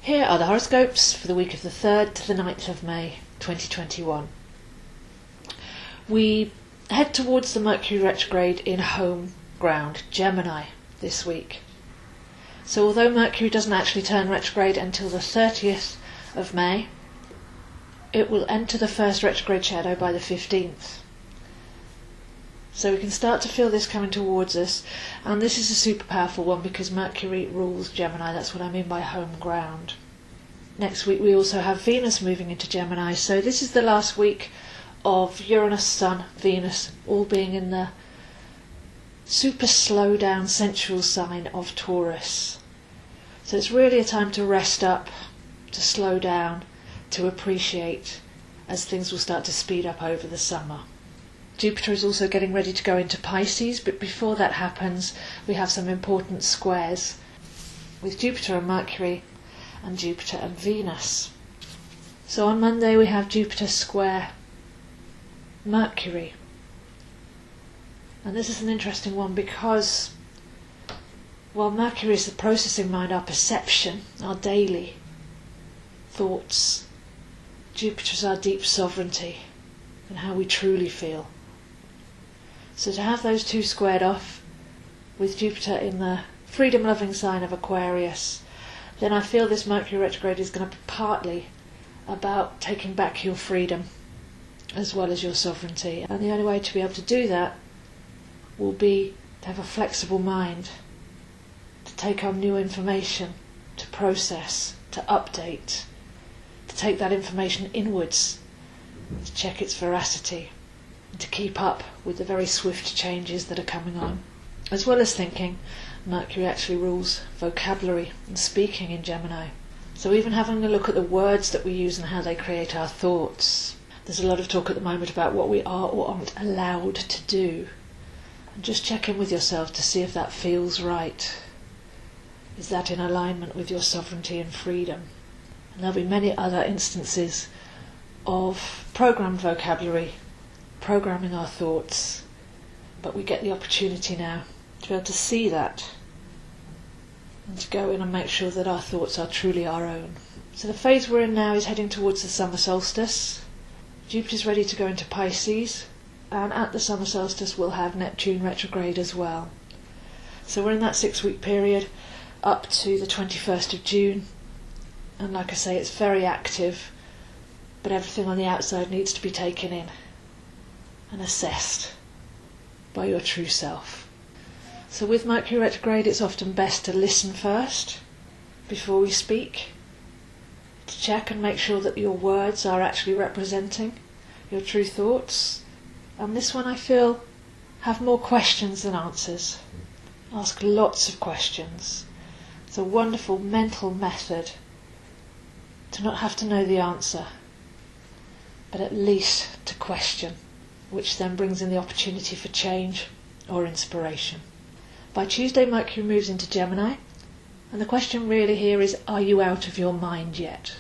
Here are the horoscopes for the week of the 3rd to the 9th of May 2021. We head towards the Mercury retrograde in home ground, Gemini, this week. So although Mercury doesn't actually turn retrograde until the 30th of May, it will enter the first retrograde shadow by the 15th. So we can start to feel this coming towards us, and this is a super powerful one because Mercury rules Gemini. That's what I mean by home ground. Next week we also have Venus moving into Gemini, so this is the last week of Uranus, Sun, Venus all being in the super slow down sensual sign of Taurus. So it's really a time to rest up, to slow down, to appreciate, as things will start to speed up over the summer. Jupiter is also getting ready to go into Pisces, but before that happens we have some important squares with Jupiter and Mercury and Jupiter and Venus. So on Monday we have Jupiter square Mercury, and this is an interesting one because while Mercury is the processing mind, our perception, our daily thoughts, Jupiter is our deep sovereignty and how we truly feel. So to have those two squared off with Jupiter in the freedom-loving sign of Aquarius, then I feel this Mercury retrograde is going to be partly about taking back your freedom as well as your sovereignty. And the only way to be able to do that will be to have a flexible mind, to take on new information, to process, to update, to take that information inwards, to check its veracity, and to keep up with the very swift changes that are coming on. As well as thinking, Mercury actually rules vocabulary and speaking in Gemini. So even having a look at the words that we use and how they create our thoughts. There's a lot of talk at the moment about what we are or aren't allowed to do. And just check in with yourself to see if that feels right. Is that in alignment with your sovereignty and freedom? And there'll be many other instances of programmed vocabulary, programming our thoughts, but we get the opportunity now to be able to see that and to go in and make sure that our thoughts are truly our own. So the phase we're in now is heading towards the summer solstice. Jupiter's ready to go into Pisces, and at the summer solstice we'll have Neptune retrograde as well. So we're in that 6-week period up to the 21st of June, and like I say, it's very active, but everything on the outside needs to be taken in and assessed by your true self. So with Mercury retrograde, it's often best to listen first before we speak, to check and make sure that your words are actually representing your true thoughts. And this one, I feel, have more questions than answers. Ask lots of questions. It's a wonderful mental method to not have to know the answer, but at least to question, which then brings in the opportunity for change or inspiration. By Tuesday, Mercury moves into Gemini, and the question really here is, are you out of your mind yet?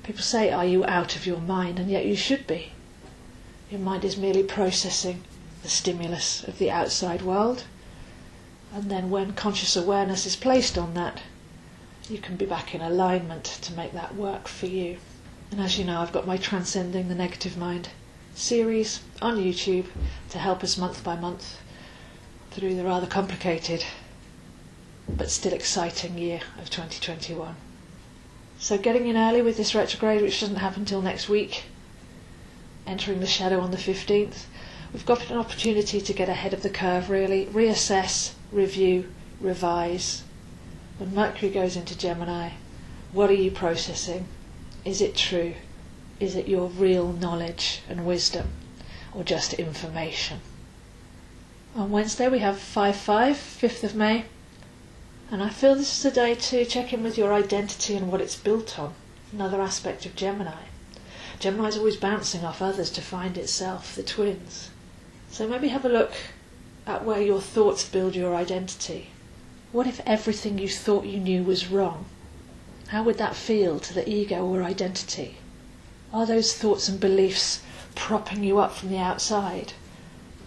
People say, are you out of your mind? And yet you should be. Your mind is merely processing the stimulus of the outside world, and then when conscious awareness is placed on that, you can be back in alignment to make that work for you. And as you know, I've got my Transcending the Negative Mind series on YouTube to help us month by month through the rather complicated but still exciting year of 2021. So getting in early with this retrograde, which doesn't happen till next week, entering the shadow on the 15th, we've got an opportunity to get ahead of the curve really, reassess, review, revise. When Mercury goes into Gemini, what are you processing? Is it true? Is it your real knowledge and wisdom, or just information? On Wednesday we have 5-5, 5th of May, and I feel this is a day to check in with your identity and what it's built on, another aspect of Gemini. Gemini is always bouncing off others to find itself, the twins. So maybe have a look at where your thoughts build your identity. What if everything you thought you knew was wrong? How would that feel to the ego or identity? Are those thoughts and beliefs propping you up from the outside?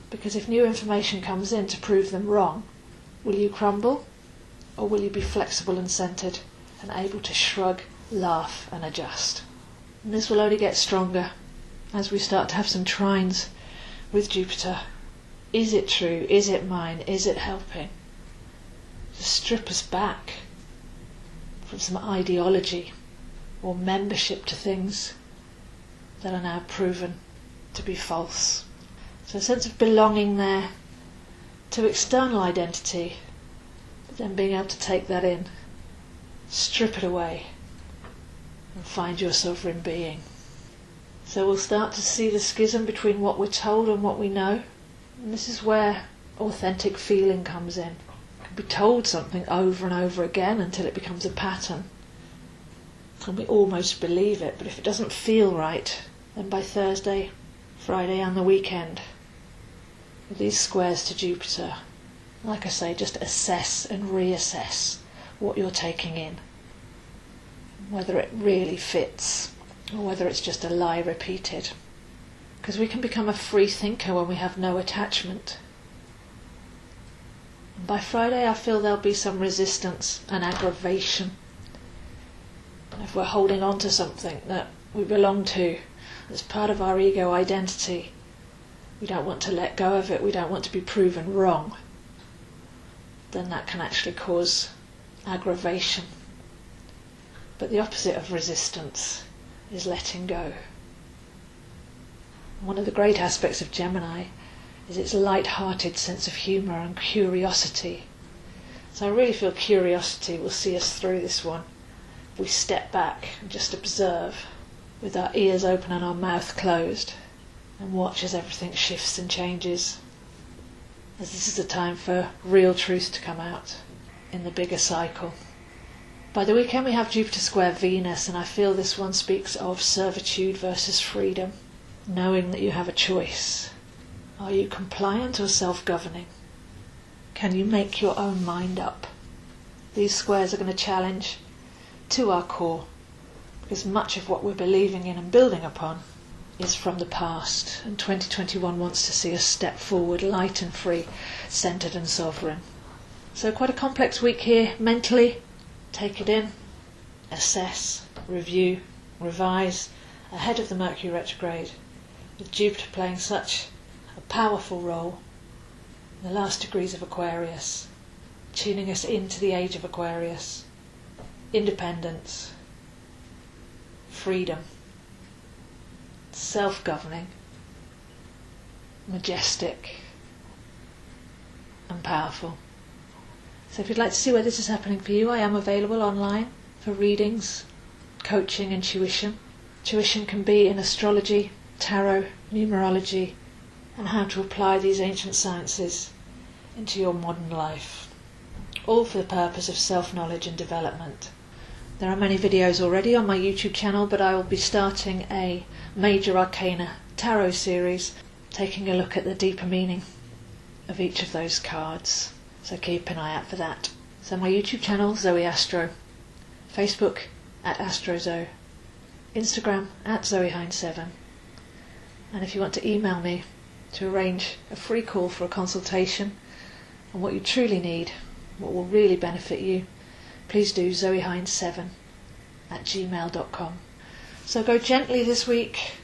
Because if new information comes in to prove them wrong, will you crumble? Or will you be flexible and centred and able to shrug laugh and adjust. And this will only get stronger as we start to have some trines with Jupiter. Is it true? Is it mine? Is it helping? To strip us back from some ideology or membership to things that are now proven to be false. So a sense of belonging there to external identity, but then being able to take that in, strip it away, and find your sovereign being. So we'll start to see the schism between what we're told and what we know. And this is where authentic feeling comes in. You can be told something over and over again until it becomes a pattern. And we almost believe it, but if it doesn't feel right, then by Thursday, Friday and the weekend, with these squares to Jupiter, like I say, just assess and reassess what you're taking in. Whether it really fits, or whether it's just a lie repeated. Because we can become a free thinker when we have no attachment. And by Friday I feel there'll be some resistance and aggravation. If we're holding on to something that we belong to, that's part of our ego identity, we don't want to let go of it, we don't want to be proven wrong, then that can actually cause aggravation. But the opposite of resistance is letting go. One of the great aspects of Gemini is its light-hearted sense of humour and curiosity. So I really feel curiosity will see us through this one. If we step back and just observe with our ears open and our mouth closed and watch as everything shifts and changes, as this is a time for real truth to come out in the bigger cycle. By the weekend we have Jupiter square Venus, and I feel this one speaks of servitude versus freedom, knowing that you have a choice. Are you compliant or self-governing? Can you make your own mind up? These squares are going to challenge to our core, because much of what we're believing in and building upon is from the past, and 2021 wants to see us step forward light and free, centred and sovereign. So quite a complex week here mentally. Take it in, assess, review, revise ahead of the Mercury retrograde, with Jupiter playing such a powerful role in the last degrees of Aquarius, tuning us into the age of Aquarius. Independence, freedom, self-governing, majestic and powerful. So if you'd like to see where this is happening for you, I am available online for readings, coaching and tuition. Tuition can be in astrology, tarot, numerology, and how to apply these ancient sciences into your modern life, all for the purpose of self-knowledge and development. There are many videos already on my YouTube channel, but I will be starting a Major Arcana Tarot series, taking a look at the deeper meaning of each of those cards. So keep an eye out for that. So my YouTube channel, zoeastro, Facebook at astrozo, Instagram at zoehind7, and if you want to email me to arrange a free call for a consultation on what you truly need, what will really benefit you, please do zoehind7@gmail.com. So go gently this week.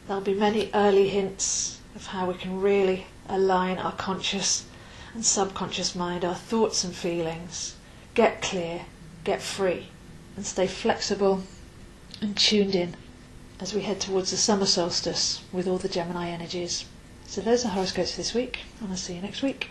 There'll be many early hints of how we can really align our conscious and subconscious mind, our thoughts and feelings, get clear, get free, and stay flexible and tuned in as we head towards the summer solstice with all the Gemini energies. So those are horoscopes for this week, and I'll see you next week.